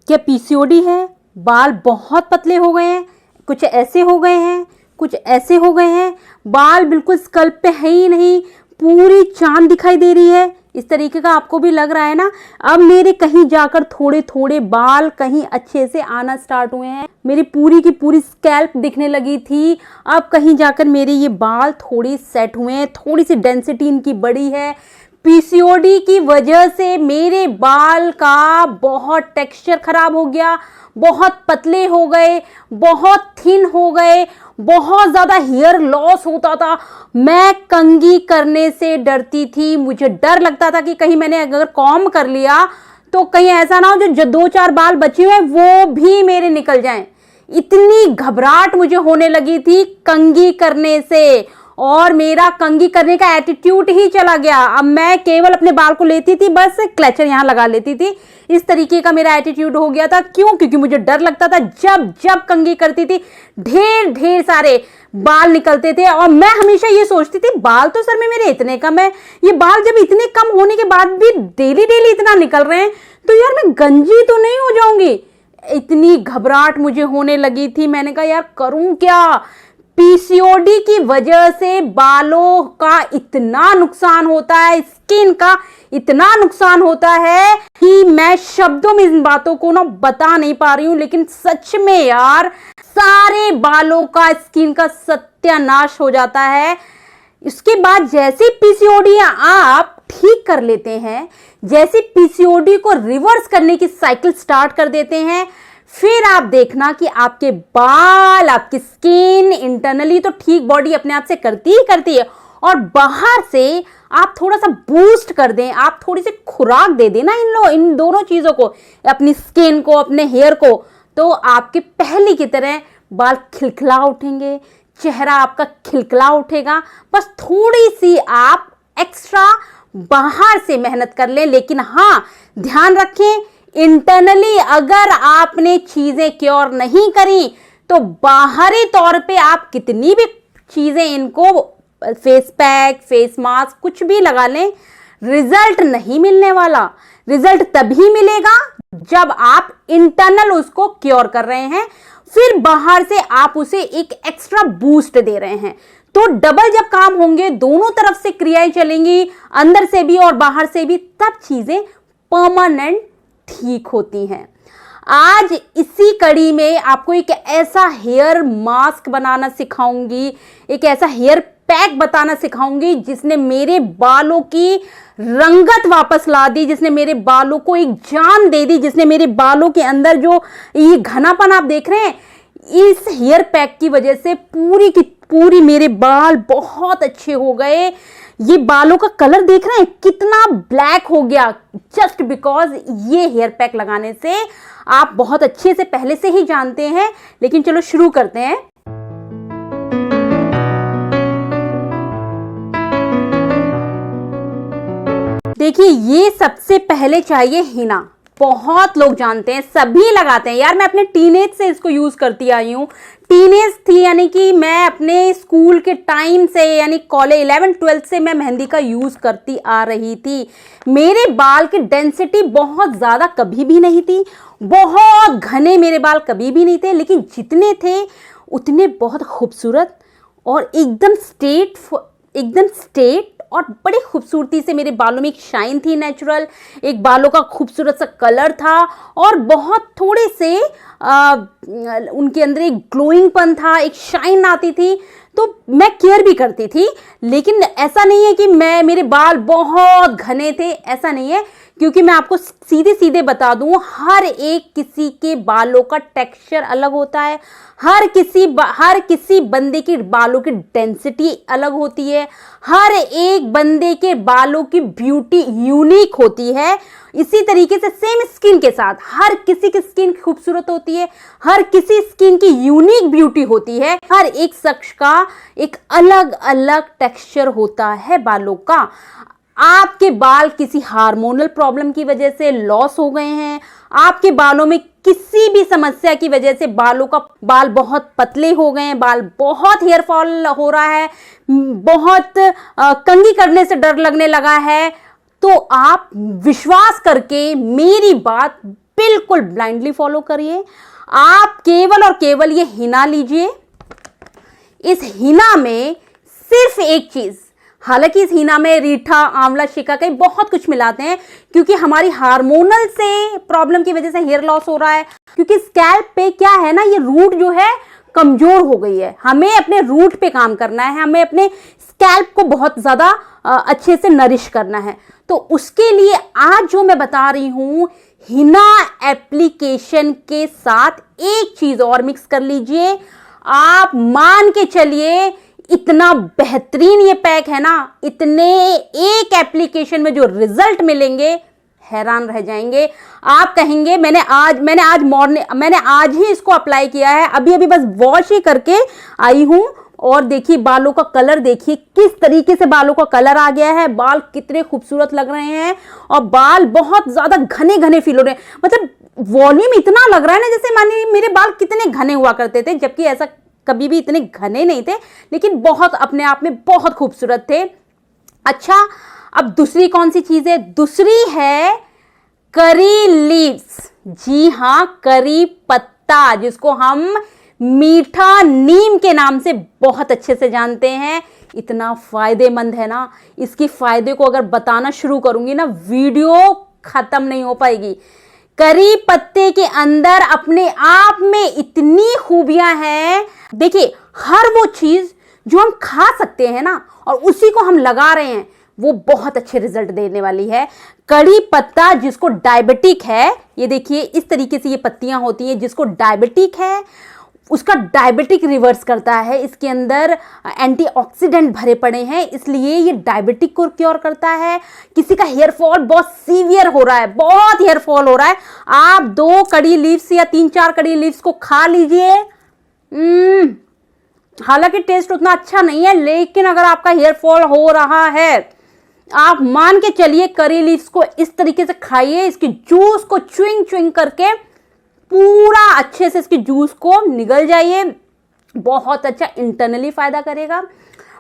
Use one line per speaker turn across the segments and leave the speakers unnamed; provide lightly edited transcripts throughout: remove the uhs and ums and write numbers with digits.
क्या पीसीओडी है? बाल बहुत पतले हो गए हैं, कुछ ऐसे हो गए हैं, कुछ ऐसे हो गए हैं, बाल बिल्कुल स्कल्प पे है ही नहीं, पूरी चांद दिखाई दे रही है। इस तरीके का आपको भी लग रहा है ना? अब मेरे कहीं जाकर थोड़े थोड़े बाल कहीं अच्छे से आना स्टार्ट हुए हैं, मेरी पूरी की पूरी स्कैल्प दिखने लगी थी, अब कहीं जाकर मेरे ये बाल थोड़ी सेट हुए हैं, थोड़ी सी डेंसिटी इनकी बड़ी है। पीसीओडी की वजह से मेरे बाल का बहुत टेक्सचर खराब हो गया, बहुत पतले हो गए, बहुत थिन हो गए, बहुत ज्यादा हेयर लॉस होता था। मैं कंघी करने से डरती थी, मुझे डर लगता था कि कहीं मैंने अगर कॉम्ब कर लिया तो कहीं ऐसा ना हो जो 2-4 बाल बचे हुए वो भी मेरे निकल जाएं। इतनी घबराहट मुझे होने लगी थी कंघी करने से, और मेरा कंघी करने का एटीट्यूड ही चला गया। अब मैं केवल अपने बाल को लेती थी, बस क्लेचर यहां लगा लेती थी, इस तरीके का मेरा एटीट्यूड हो गया था। क्यों? क्योंकि मुझे डर लगता था जब जब कंघी करती थी ढेर ढेर सारे बाल निकलते थे, और मैं हमेशा ये सोचती थी बाल तो सर में मेरे इतने कम है, ये बाल जब इतने कम होने के बाद भी डेली डेली इतना निकल रहे हैं तो यार मैं गंजी तो नहीं हो जाऊंगी। इतनी घबराहट मुझे होने लगी थी, मैंने कहा यार करूं क्या। पीसीओडी की वजह से बालों का इतना नुकसान होता है, स्किन का इतना नुकसान होता है कि मैं शब्दों में इन बातों को ना बता नहीं पा रही हूं। लेकिन सच में यार सारे बालों का, स्किन का सत्यानाश हो जाता है। इसके बाद जैसे पीसीओडी आप ठीक कर लेते हैं, जैसे पीसीओडी को रिवर्स करने की साइकिल स्टार्ट कर देते हैं, फिर आप देखना कि आपके बाल, आपकी स्किन इंटरनली तो ठीक बॉडी अपने आप से करती ही करती है, और बाहर से आप थोड़ा सा बूस्ट कर दें, आप थोड़ी सी खुराक दे देना इन दोनों चीजों को, अपनी स्किन को, अपने हेयर को, तो आपके पहले की तरह बाल खिलखिला उठेंगे, चेहरा आपका खिलखिला उठेगा। बस थोड़ी सी आप एक्स्ट्रा बाहर से मेहनत कर लें। लेकिन हाँ, ध्यान रखें, इंटरनली अगर आपने चीजें क्योर नहीं करी तो बाहरी तौर पे आप कितनी भी चीजें, इनको फेस पैक, फेस मास्क कुछ भी लगा लें, रिजल्ट नहीं मिलने वाला। रिजल्ट तभी मिलेगा जब आप इंटरनल उसको क्योर कर रहे हैं, फिर बाहर से आप उसे एक एक्स्ट्रा बूस्ट दे रहे हैं, तो डबल जब काम होंगे, दोनों तरफ से क्रियाएं चलेंगी, अंदर से भी और बाहर से भी, तब चीजें परमानेंट ठीक होती हैं। आज इसी कड़ी में आपको एक ऐसा हेयर मास्क बनाना सिखाऊंगी, एक ऐसा हेयर पैक बताना सिखाऊंगी जिसने मेरे बालों की रंगत वापस ला दी, जिसने मेरे बालों को एक जान दे दी, जिसने मेरे बालों के अंदर जो ये घनापन आप देख रहे हैं, इस हेयर पैक की वजह से पूरी की पूरी मेरे बाल बहुत अच्छे हो गए। ये बालों का कलर देख रहे हैं कितना ब्लैक हो गया, जस्ट बिकॉज ये हेयर पैक लगाने से। आप बहुत अच्छे से पहले से ही जानते हैं, लेकिन चलो शुरू करते हैं। देखिए, ये सबसे पहले चाहिए हिना। बहुत लोग जानते हैं, सभी लगाते हैं यार। मैं अपने टीनेज से इसको यूज करती आई हूँ। टीनेज थी यानी कि मैं अपने स्कूल के टाइम से, यानी कॉलेज 11th-12th से मैं मेहंदी का यूज करती आ रही थी। मेरे बाल की डेंसिटी बहुत ज्यादा कभी भी नहीं थी, बहुत घने मेरे बाल कभी भी नहीं थे, लेकिन जितने थे उतने बहुत खूबसूरत और एकदम स्ट्रेट और बड़ी खूबसूरती से मेरे बालों में एक शाइन थी नेचुरल, एक बालों का खूबसूरत सा कलर था, और बहुत थोड़े से उनके अंदर एक ग्लोइंगपन था, एक शाइन आती थी। तो मैं केयर भी करती थी, लेकिन ऐसा नहीं है कि मेरे बाल बहुत घने थे, ऐसा नहीं है। क्योंकि मैं आपको सीधे सीधे बता दूं, हर एक किसी के बालों का टेक्सचर अलग होता है, हर किसी बंदे के बालों की डेंसिटी अलग होती है, हर एक बंदे के बालों की ब्यूटी यूनिक होती है। इसी तरीके से सेम स्किन के साथ हर किसी की स्किन खूबसूरत होती है, हर किसी स्किन की यूनिक ब्यूटी होती है। हर एक शख्स का एक अलग अलग टेक्सचर होता है बालों का। आपके बाल किसी हार्मोनल प्रॉब्लम की वजह से लॉस हो गए हैं, आपके बालों में किसी भी समस्या की वजह से बाल बहुत पतले हो गए हैं, बाल बहुत हेयर फॉल हो रहा है, बहुत कंघी करने से डर लगने लगा है, तो आप विश्वास करके मेरी बात बिल्कुल ब्लाइंडली फॉलो करिए। आप केवल और केवल ये हिना लीजिए। इस हिना में सिर्फ एक चीज, हालांकि इस हिना में रीठा, आंवला, शिकाकाई बहुत कुछ मिलाते हैं, क्योंकि हमारी हार्मोनल से प्रॉब्लम की वजह से हेयर लॉस हो रहा है, क्योंकि स्कैल्प पे क्या है ना, ये रूट जो है कमजोर हो गई है। हमें अपने रूट पे काम करना है, हमें अपने स्कैल्प को बहुत ज्यादा अच्छे से नरिश करना है। तो उसके लिए आज जो मैं बता रही हूं, हिना एप्लीकेशन के साथ एक चीज और मिक्स कर लीजिए। आप मान के चलिए इतना बेहतरीन ये पैक है ना, इतने एक एप्लीकेशन में जो रिजल्ट मिलेंगे, हैरान रह जाएंगे। आप कहेंगे मैंने आज ही इसको अप्लाई किया है, अभी बस वॉश ही करके आई हूं, और देखिए बालों का कलर देखिए किस तरीके से बालों का कलर आ गया है, बाल कितने खूबसूरत लग रहे हैं, और बाल बहुत ज्यादा घने घने फील हो रहे हैं। मतलब वॉल्यूम इतना लग रहा है ना जैसे मानिए मेरे बाल कितने घने हुआ करते थे, जबकि ऐसा कभी भी इतने घने नहीं थे, लेकिन बहुत अपने आप में बहुत खूबसूरत थे। अच्छा, अब दूसरी कौन सी चीज है? दूसरी है करी लीव्स। जी हां, करी पत्ता, जिसको हम मीठा नीम के नाम से बहुत अच्छे से जानते हैं। इतना फायदेमंद है ना, इसकी फायदे को अगर बताना शुरू करूंगी ना, वीडियो खत्म नहीं हो पाएगी। करी पत्ते के अंदर अपने आप में इतनी खूबियां हैं। देखिए, हर वो चीज जो हम खा सकते हैं ना और उसी को हम लगा रहे हैं, वो बहुत अच्छे रिजल्ट देने वाली है। कड़ी पत्ता जिसको डायबिटिक है, ये देखिए इस तरीके से ये पत्तियां होती हैं, जिसको डायबिटिक है उसका डायबिटिक रिवर्स करता है। इसके अंदर एंटीऑक्सीडेंट भरे पड़े हैं, इसलिए ये डायबिटिक को क्योर करता है। किसी का हेयर फॉल बहुत सीवियर हो रहा है, बहुत हेयर फॉल हो रहा है, आप 2 कड़ी लीव्स या 3-4 कड़ी लीव्स को खा लीजिए। हालांकि टेस्ट उतना अच्छा नहीं है, लेकिन अगर आपका हेयर फॉल हो रहा है, आप मान के चलिए करी लीव्स को इस तरीके से खाइए, इसकी जूस को च्युइंग करके पूरा अच्छे से इसके जूस को निगल जाइए, बहुत अच्छा इंटरनली फायदा करेगा।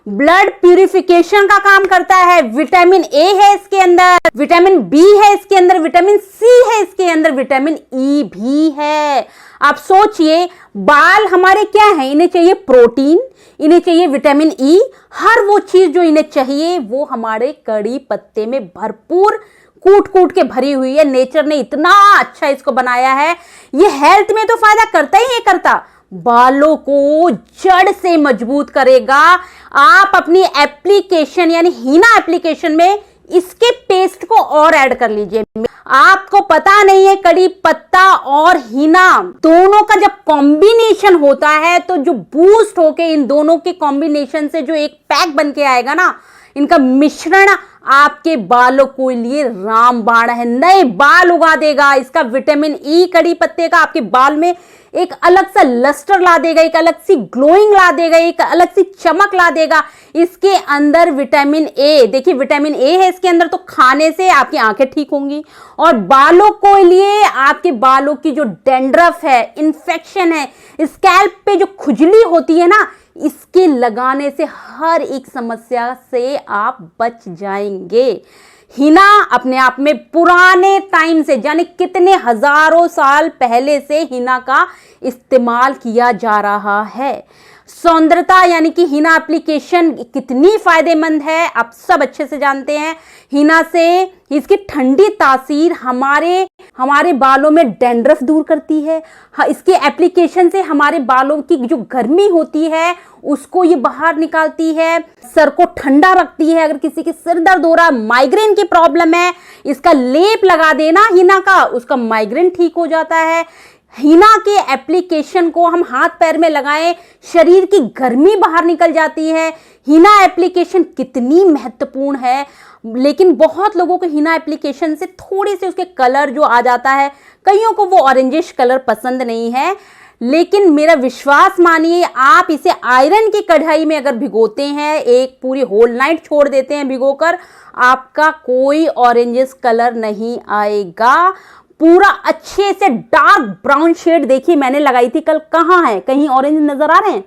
ब्लड प्यूरिफिकेशन का काम करता है। विटामिन ए है इसके अंदर, विटामिन बी है इसके अंदर, विटामिन सी है इसके अंदर, विटामिन ई भी है। आप सोचिए, बाल हमारे क्या है, इन्हें चाहिए प्रोटीन, इन्हें चाहिए विटामिन ई, हर वो चीज जो इन्हें चाहिए वो हमारे कड़ी पत्ते में भरपूर कूट के भरी हुई है। नेचर ने इतना अच्छा इसको बनाया है। ये हेल्थ में तो फायदा करता ही करता, बालों को जड़ से मजबूत करेगा। आप अपनी एप्लीकेशन यानी हिना एप्लीकेशन में इसके पेस्ट को और ऐड कर लीजिए। आपको पता नहीं है, कड़ी पत्ता और हिना दोनों का जब कॉम्बिनेशन होता है तो जो बूस्ट होके इन दोनों के कॉम्बिनेशन से जो एक पैक बन के आएगा ना, इनका मिश्रण आपके बालों को लिए रामबाण है, नए बाल उगा देगा। इसका विटामिन ई कड़ी पत्ते का आपके बाल में एक अलग सा लस्टर ला देगा, एक अलग सी ग्लोइंग ला देगा, एक अलग सी चमक ला देगा। इसके अंदर विटामिन ए, देखिए विटामिन ए है इसके अंदर, तो खाने से आपकी आंखें ठीक होंगी। और बालों को लिए आपके बालों की जो डैंड्रफ है, इन्फेक्शन है, स्कैल्प पे जो खुजली होती है ना, इसके लगाने से हर एक समस्या से आप बच जाएंगे। हिना अपने आप में पुराने टाइम से, यानी कितने हजारों साल पहले से हिना का इस्तेमाल किया जा रहा है। सौंदर्यता यानी कि हिना एप्लीकेशन कितनी फायदेमंद है आप सब अच्छे से जानते हैं। हिना से इसकी ठंडी तासीर हमारे बालों में डैंड्रफ दूर करती है। इसके एप्लीकेशन से हमारे बालों की जो गर्मी होती है उसको ये बाहर निकालती है, सर को ठंडा रखती है। अगर किसी के सिर दर्द हो रहा है, माइग्रेन की प्रॉब्लम है, इसका लेप लगा देना हिना का, उसका माइग्रेन ठीक हो जाता है। हिना के एप्लीकेशन को हम हाथ पैर में लगाएं, शरीर की गर्मी बाहर निकल जाती है। हिना एप्लीकेशन कितनी महत्वपूर्ण है, लेकिन बहुत लोगों को हिना एप्लीकेशन से थोड़ी सी उसके कलर जो आ जाता है, कईयों को वो ऑरेंजिश कलर पसंद नहीं है। लेकिन मेरा विश्वास मानिए, आप इसे आयरन की कढ़ाई में अगर भिगोते हैं, एक पूरी होल नाइट छोड़ देते हैं भिगोकर, आपका कोई ऑरेंजिश कलर नहीं आएगा। पूरा अच्छे से डार्क ब्राउन शेड देखिए मैंने लगाई थी कल, कहाँ है? कहीं ऑरेंज नजर आ रहे हैं?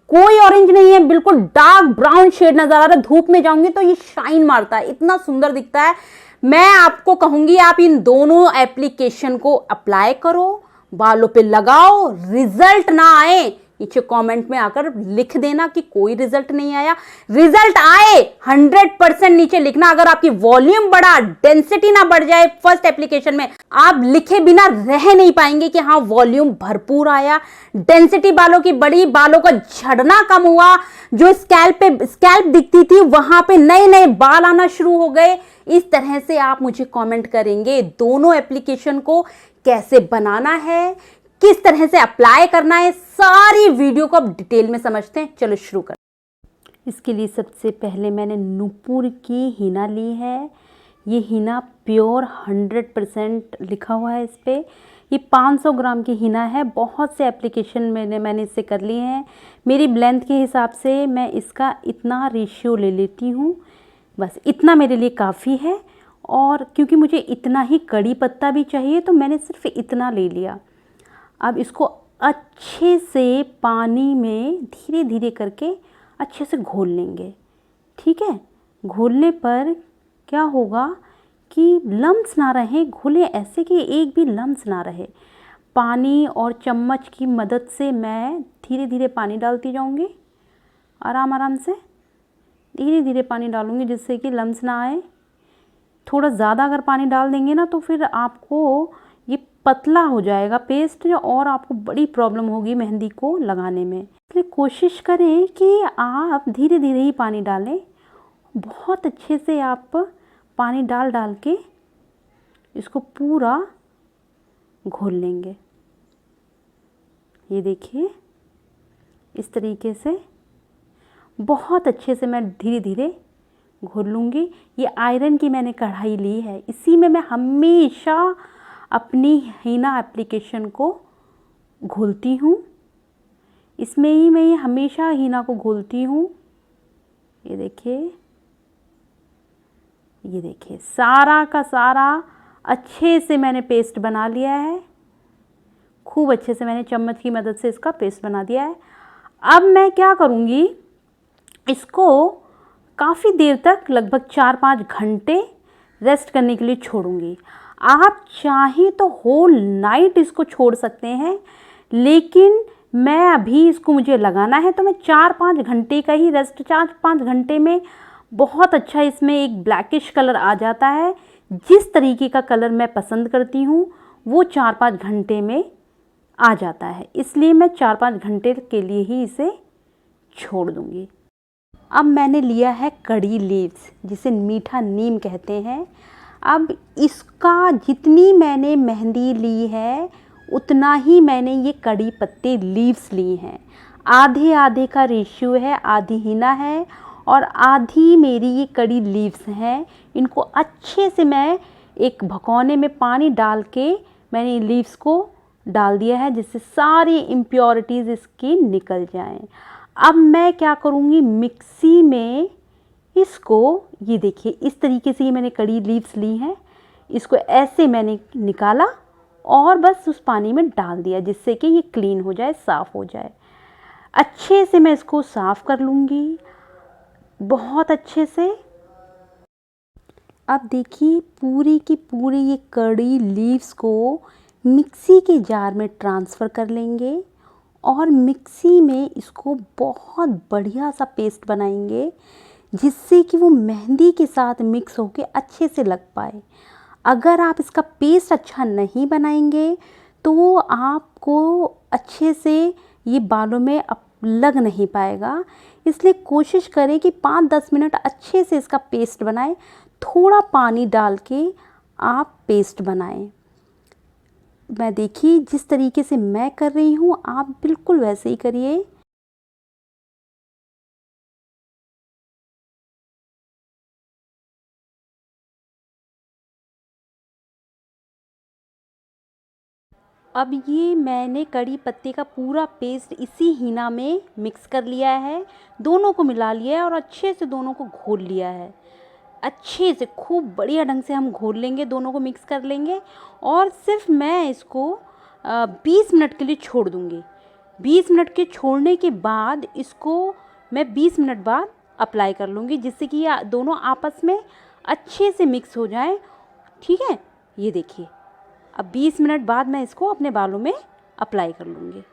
कोई ऑरेंज नहीं है, बिल्कुल डार्क ब्राउन शेड नजर आ रहा है। धूप में जाऊंगी तो ये शाइन मारता है, इतना सुंदर दिखता है। मैं आपको कहूंगी आप इन दोनों एप्लीकेशन को अप्लाई करो, बालों पे लगाओ, रिजल्ट ना आए नीचे कमेंट में आकर लिख देना कि कोई रिजल्ट नहीं आया। रिजल्ट आए 100% नीचे लिखना। अगर आपकी वॉल्यूम बढ़ा, डेंसिटी ना बढ़ जाए फर्स्ट एप्लीकेशन में, आप लिखे बिना रह नहीं पाएंगे कि हाँ वॉल्यूम भरपूर आया, डेंसिटी बालों की बढ़ी, बालों का झड़ना कम हुआ, जो स्कैल्प दिखती थी वहां पे नए नए बाल आना शुरू हो गए। इस तरह से आप मुझे कमेंट करेंगे। दोनों एप्लीकेशन को कैसे बनाना है, किस तरह से अप्लाई करना है, सारी वीडियो को अब डिटेल में समझते हैं। चलो शुरू कर। इसके लिए सबसे पहले मैंने नूपुर की हीना ली है। ये हीना प्योर 100% लिखा हुआ है इस पर। ये 500 ग्राम की हीना है। बहुत से एप्लीकेशन मैंने इससे कर लिए हैं। मेरी लेंथ के हिसाब से मैं इसका इतना रेशियो ले लेती हूँ, बस इतना मेरे लिए काफ़ी है। और क्योंकि मुझे इतना ही कड़ी पत्ता भी चाहिए तो मैंने सिर्फ इतना ले लिया। अब इसको अच्छे से पानी में धीरे धीरे करके अच्छे से घोल लेंगे, ठीक है। घोलने पर क्या होगा कि लम्स ना रहे, घोले ऐसे कि एक भी लम्स ना रहे। पानी और चम्मच की मदद से मैं धीरे धीरे पानी डालती जाऊंगी, आराम आराम से धीरे धीरे पानी डालूंगी जिससे कि लम्स ना आए। थोड़ा ज़्यादा अगर पानी डाल देंगे ना तो फिर आपको ये पतला हो जाएगा पेस्ट और आपको बड़ी प्रॉब्लम होगी मेहंदी को लगाने में। इसलिए कोशिश करें कि आप धीरे धीरे ही पानी डालें। बहुत अच्छे से आप पानी डाल डाल के इसको पूरा घोल लेंगे। ये देखिए इस तरीके से बहुत अच्छे से मैं धीरे धीरे घोल लूँगी। ये आयरन की मैंने कढ़ाई ली है, इसी में मैं हमेशा अपनी हीना एप्लीकेशन को घोलती हूँ। इसमें ही मैं हमेशा हीना को घोलती हूँ। ये देखिए सारा का सारा अच्छे से मैंने पेस्ट बना लिया है। खूब अच्छे से मैंने चम्मच की मदद से इसका पेस्ट बना दिया है। अब मैं क्या करूँगी, इसको काफ़ी देर तक लगभग 4-5 घंटे रेस्ट करने के लिए छोड़ूंगी। आप चाहें तो होल नाइट इसको छोड़ सकते हैं, लेकिन मैं अभी इसको मुझे लगाना है तो मैं 4-5 घंटे का ही रेस्ट, 4-5 घंटे में बहुत अच्छा इसमें एक ब्लैकिश कलर आ जाता है। जिस तरीके का कलर मैं पसंद करती हूँ वो 4-5 घंटे में आ जाता है, इसलिए मैं 4-5 घंटे के लिए ही इसे छोड़ दूँगी। अब मैंने लिया है कड़ी लीव्स, जिसे मीठा नीम कहते हैं। अब इसका जितनी मैंने मेहंदी ली है उतना ही मैंने ये कड़ी पत्ते लीव्स ली हैं। आधे आधे का रेशियो है, आधी हीना है और आधी मेरी ये कड़ी लीव्स हैं। इनको अच्छे से मैं एक भगोने में पानी डाल के मैंने लीव्स को डाल दिया है जिससे सारी इम्प्योरिटीज़ इसकी निकल जाएं। अब मैं क्या करूँगी, मिक्सी में इसको, ये देखिए इस तरीके से ये मैंने कड़ी लीव्स ली हैं, इसको ऐसे मैंने निकाला और बस उस पानी में डाल दिया जिससे कि ये क्लीन हो जाए, साफ़ हो जाए। अच्छे से मैं इसको साफ़ कर लूँगी बहुत अच्छे से। अब देखिए पूरी की पूरी ये कड़ी लीव्स को मिक्सी के जार में ट्रांसफ़र कर लेंगे और मिक्सी में इसको बहुत बढ़िया सा पेस्ट बनाएंगे जिससे कि वो मेहंदी के साथ मिक्स होके अच्छे से लग पाए। अगर आप इसका पेस्ट अच्छा नहीं बनाएंगे तो आपको अच्छे से ये बालों में लग नहीं पाएगा। इसलिए कोशिश करें कि 5-10 मिनट अच्छे से इसका पेस्ट बनाएं। थोड़ा पानी डाल के आप पेस्ट बनाएं। मैं देखिए जिस तरीके से मैं कर रही हूँ आप बिल्कुल वैसे ही करिए। अब ये मैंने कड़ी पत्ते का पूरा पेस्ट इसी हीना में मिक्स कर लिया है, दोनों को मिला लिया है और अच्छे से दोनों को घोल लिया है। अच्छे से खूब बढ़िया ढंग से हम घोल लेंगे, दोनों को मिक्स कर लेंगे और सिर्फ मैं इसको 20 मिनट के लिए छोड़ दूँगी। 20 मिनट के छोड़ने के बाद इसको मैं 20 मिनट बाद अप्लाई कर लूँगी जिससे कि ये दोनों आपस में अच्छे से मिक्स हो जाए। ठीक है, ये देखिए अब 20 मिनट बाद मैं इसको अपने बालों में अप्लाई कर लूँगी।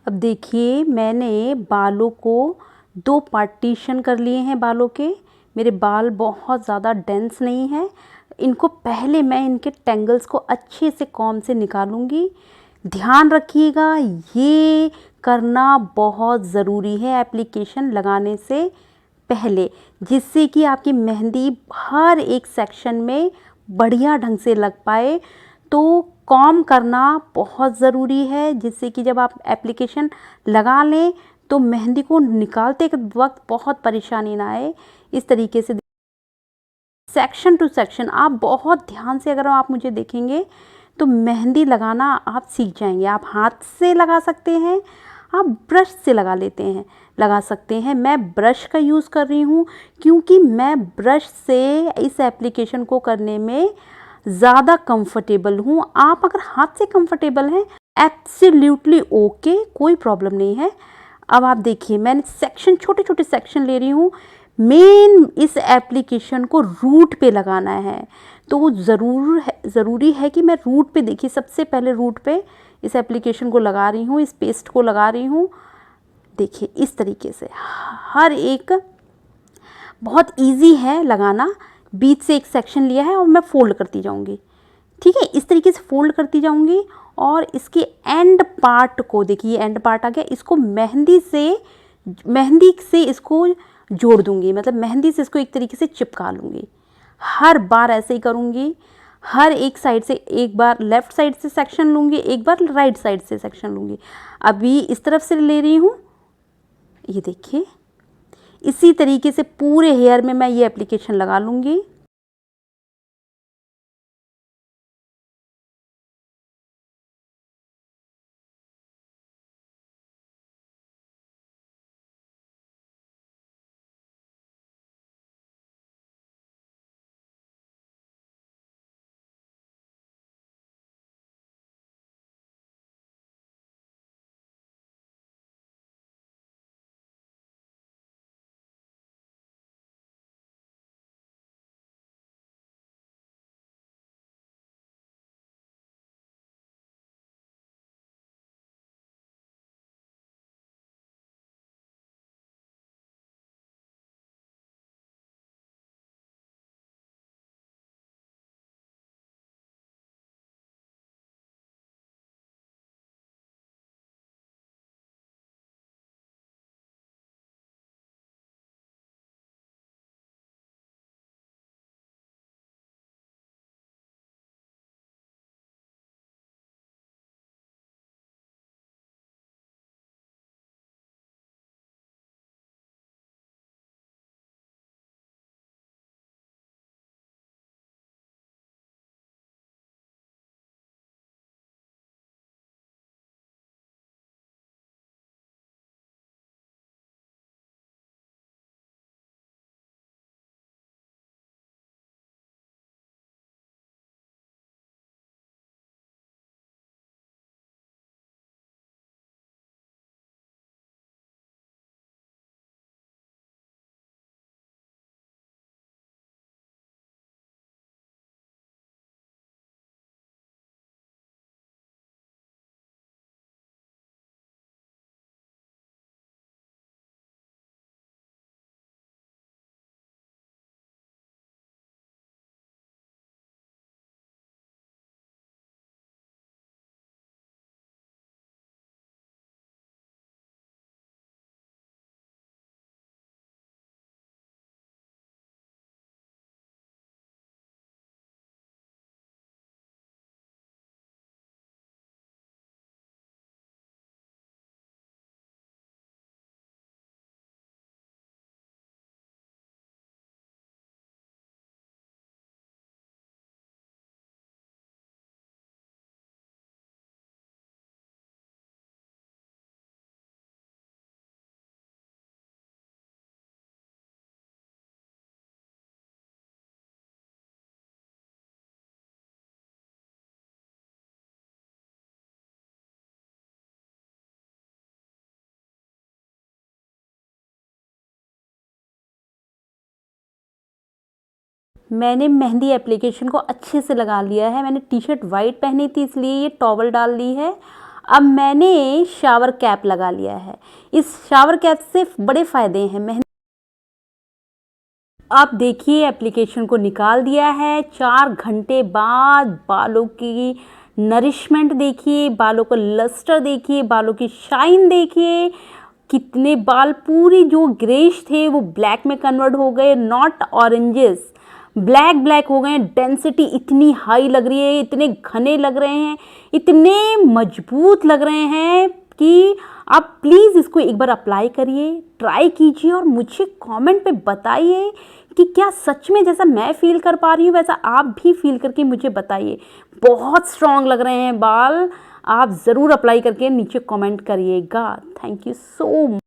अब देखिए मैंने बालों को 2 पार्टीशन कर लिए हैं बालों के। मेरे बाल बहुत ज़्यादा डेंस नहीं हैं। इनको पहले मैं इनके टेंगल्स को अच्छे से कॉम्ब से निकालूंगी। ध्यान रखिएगा ये करना बहुत ज़रूरी है एप्लीकेशन लगाने से पहले, जिससे कि आपकी मेहंदी हर एक सेक्शन में बढ़िया ढंग से लग पाए। तो कॉम्ब करना बहुत ज़रूरी है, जिससे कि जब आप एप्लीकेशन लगा लें तो मेहंदी को निकालते वक्त बहुत परेशानी ना आए। इस तरीके से सेक्शन टू सेक्शन आप बहुत ध्यान से अगर आप मुझे देखेंगे तो मेहंदी लगाना आप सीख जाएंगे। आप हाथ से लगा सकते हैं, आप ब्रश से लगा सकते हैं। मैं ब्रश का यूज़ कर रही हूँ क्योंकि मैं ब्रश से इस एप्लीकेशन को करने में ज़्यादा कंफर्टेबल हूँ। आप अगर हाथ से कंफर्टेबल हैं एब्सोल्युटली ओके, कोई प्रॉब्लम नहीं है। अब आप देखिए मैंने सेक्शन छोटे छोटे सेक्शन ले रही हूँ। मेन इस एप्लीकेशन को रूट पे लगाना है, तो ज़रूरी है कि मैं रूट पे, देखिए सबसे पहले रूट पे इस एप्लीकेशन को लगा रही हूँ, इस पेस्ट को लगा रही हूँ। देखिए इस तरीके से हर एक बहुत इजी है लगाना। बीच से एक सेक्शन लिया है और मैं फोल्ड करती जाऊँगी। ठीक है, इस तरीके से फोल्ड करती जाऊँगी और इसके एंड पार्ट को, देखिए एंड पार्ट आ गया, इसको मेहंदी से इसको जोड़ दूँगी, मतलब मेहंदी से इसको एक तरीके से चिपका लूँगी। हर बार ऐसे ही करूँगी। हर एक साइड से, एक बार लेफ़्ट साइड से सेक्शन लूँगी, एक बार राइट साइड से सेक्शन लूँगी। अभी इस तरफ से ले रही हूँ, ये देखिए इसी तरीके से पूरे हेयर में मैं ये एप्लीकेशन लगा लूँगी। मैंने मेहंदी एप्लीकेशन को अच्छे से लगा लिया है। मैंने टी शर्ट वाइट पहनी थी इसलिए ये टॉवल डाल ली है। अब मैंने शावर कैप लगा लिया है। इस शावर कैप से बड़े फ़ायदे हैं। मेहंदी आप देखिए एप्लीकेशन को निकाल दिया है। 4 घंटे बाद बालों की नरिशमेंट देखिए, बालों का लस्टर देखिए, बालों की शाइन देखिए। कितने बाल पूरी जो ग्रेश थे वो ब्लैक में कन्वर्ट हो गए, नॉट ऑरेंजेस, ब्लैक ब्लैक हो गए। डेंसिटी इतनी हाई लग रही है, इतने घने लग रहे हैं, इतने मजबूत लग रहे हैं कि आप प्लीज़ इसको एक बार अप्लाई करिए, ट्राई कीजिए और मुझे कमेंट पे बताइए कि क्या सच में जैसा मैं फील कर पा रही हूँ वैसा आप भी फील करके मुझे बताइए। बहुत स्ट्रॉन्ग लग रहे हैं बाल। आप ज़रूर अप्लाई करके नीचे कमेंट करिएगा। Thank you so much.